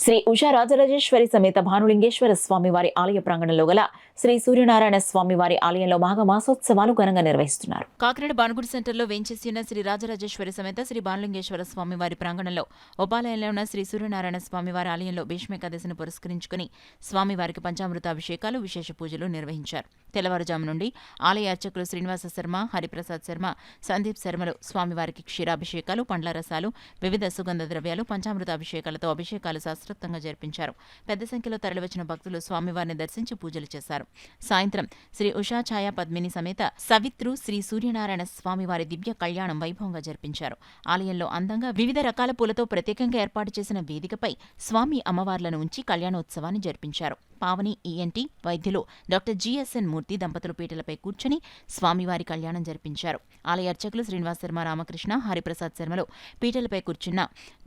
శ్రీ ఉషా రాజరాజేశ్వరి సమేత భానులింగేశ్వర స్వామివారి ఆలయ ప్రాంగణంలో గల శ్రీ సూర్యనారాయణ స్వామివారి ఆలయంలో మాఘమాసోత్సవాలు ఘనంగా నిర్వహిస్తున్నారు. కాకినాడ బానుగుడి సెంటర్లో వేంచేసి ఉన్న శ్రీ రాజరాజేశ్వరి సమేత శ్రీ భానులింగేశ్వర స్వామివారి ప్రాంగణంలో ఉపాలయంలో ఉన్న శ్రీ సూర్యనారాయణ స్వామివారి ఆలయంలో భీష్మేకాదశిని పురస్కరించుకుని స్వామివారికి పంచామృత అభిషేకాలు, విశేష పూజలు నిర్వహించారు. తెల్లవారుజాము నుండి ఆలయ అర్చకులు శ్రీనివాస శర్మ, హరిప్రసాద్ శర్మ, సందీప్ శర్మలు స్వామివారికి క్షీరాభిషేకాలు, పండ్ల రసాలు, వివిధ సుగంధ ద్రవ్యాలు, పంచామృత అభిషేకాలతో అభిషేకాలు శాస్త్రోక్తంగా జరిపించారు. పెద్ద సంఖ్యలో తరలివచ్చిన భక్తులు స్వామివారిని దర్శించి పూజలు చేశారు. సాయంత్రం శ్రీ ఉషా ఛాయా పద్మిని సమేత సవిత్రు శ్రీ సూర్యనారాయణ స్వామివారి దివ్య కళ్యాణం వైభవంగా జరిపించారు. ఆలయంలో అందంగా వివిధ రకాల పూలతో ప్రత్యేకంగా ఏర్పాటు చేసిన వేదికపై స్వామి అమ్మవార్లను ఉంచి కళ్యాణోత్సవాన్ని జరిపించారు. పావని ఈఎన్టీ వైద్యులు డాక్టర్ జిఎస్ఎన్ మూర్తి దంపతులు పీటలపై కూర్చొని స్వామివారి కళ్యాణం జరిపించారు. ఆలయ అర్చకులు శ్రీనివాస శర్మ, రామకృష్ణ, హరిప్రసాద్ శర్మలు పీటలపై కూర్చున్న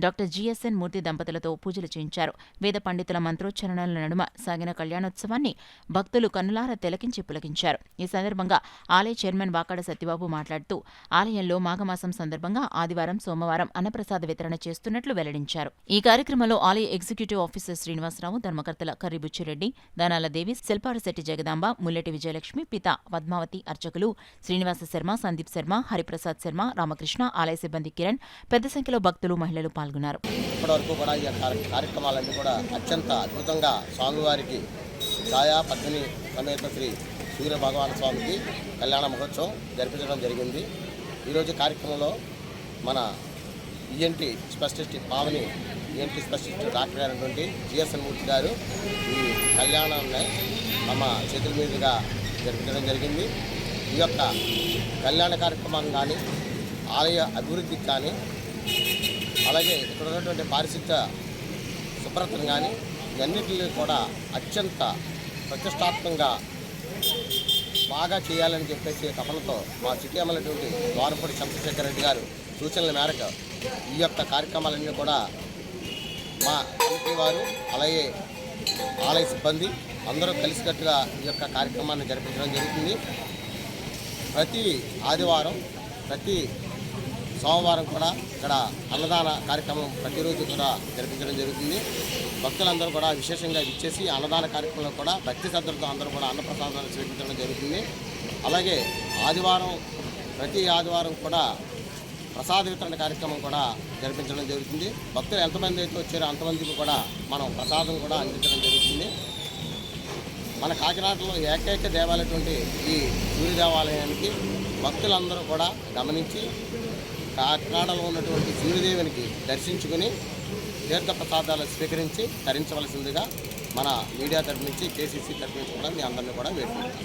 డాక్టర్ జిఎస్ఎన్ మూర్తి దంపతులతో పూజలు చేయించారు. వేద పండితుల మంత్రోచ్చరణల నడుమ సాగిన కళ్యాణోత్సవాన్ని భక్తులు కన్నులారా తిలకించి పులకించారు. ఈ సందర్భంగా ఆలయ చైర్మన్ వాకాడ సత్యబాబు మాట్లాడుతూ ఆలయంలో మాఘమాసం సందర్భంగా ఆదివారం, సోమవారం అన్నప్రసాద వితరణ చేస్తున్నట్లు వెల్లడించారు. ఈ కార్యక్రమంలో ఆలయ ఎగ్జిక్యూటివ్ ఆఫీసర్ శ్రీనివాసరావు, ధర్మకర్తల కర్రి బుచ్చిరెడ్డి, దానాల దేవి, శిల్పారశెట్టి జగదాంబ, ముల్లెటి విజయలక్ష్మి, పిత పద్మావతి, అర్చకులు శ్రీనివాస శర్మ, సందీప్ శర్మ, హరిప్రసాద్ శర్మ, రామకృష్ణ, ఆలయ సిబ్బంది కిరణ్, పెద్ద సంఖ్యలో భక్తులు, మహిళలు పాల్గొన్నారు. ఇప్పటివరకు కూడా ఈ కార్యక్రమాలన్నీ కూడా అత్యంత అద్భుతంగా స్వామివారికి ఛాయా పద్మిని సమేత శ్రీ సూర్య భగవాన్ స్వామికి కళ్యాణ మహోత్సవం జరిపించడం జరిగింది. ఈరోజు కార్యక్రమంలో మన ENT specialist Pavani ENT specialist doctor అయినటువంటి జిఎస్ఎన్ మూర్తి గారు ఈ కళ్యాణాన్ని తమ చేతుల మీదుగా జరిపించడం జరిగింది. ఈ యొక్క కళ్యాణ కార్యక్రమాన్ని కానీ, ఆలయ అభివృద్ధికి కానీ, అలాగే ఇక్కడ ఉన్నటువంటి పారిశుద్ధ్య శుభ్రతను కానీ ఇవన్నిటిని కూడా అత్యంత ప్రతిష్టాత్మకంగా బాగా చేయాలని చెప్పేసి తపనతో మా సిటీ అమలటువంటి ద్వారపూడి చంద్రశేఖర్ రెడ్డి గారు సూచనల మేరకు ఈ యొక్క కార్యక్రమాలన్నీ కూడా మా కమిటీ వారు, అలాగే ఆలయ సిబ్బంది అందరూ కలిసికట్టుగా ఈ యొక్క కార్యక్రమాన్ని జరిపించడం జరుగుతుంది. ప్రతి ఆదివారం, ప్రతి సోమవారం కూడా ఇక్కడ అన్నదాన కార్యక్రమం ప్రతిరోజు కూడా జరిపించడం జరుగుతుంది. భక్తులందరూ కూడా విశేషంగా ఇచ్చేసి అన్నదాన కార్యక్రమంలో కూడా భక్తి శ్రద్ధలతో అందరూ కూడా అన్నప్రసాదాలు స్వీకరించడం జరుగుతుంది. అలాగే ప్రతి ఆదివారం కూడా ప్రసాద వితరణ కార్యక్రమం కూడా జరిపించడం జరుగుతుంది. భక్తులు ఎంతమంది అయితే వచ్చారో అంతమందికి కూడా మనం ప్రసాదం కూడా అందించడం జరుగుతుంది. మన కాకినాడలో ఏకైక దేవాలయటువంటి ఈ సూర్య దేవాలయానికి భక్తులందరూ కూడా గమనించి కాకినాడలో ఉన్నటువంటి సూర్యదేవునికి దర్శించుకుని తీర్థ ప్రసాదాలు స్వీకరించి తరించవలసిందిగా మన మీడియా తరఫు నుంచి, కేసీసీ తరఫు నుంచి కూడా మీ అందరినీ కూడా వేడుకుంటున్నాం.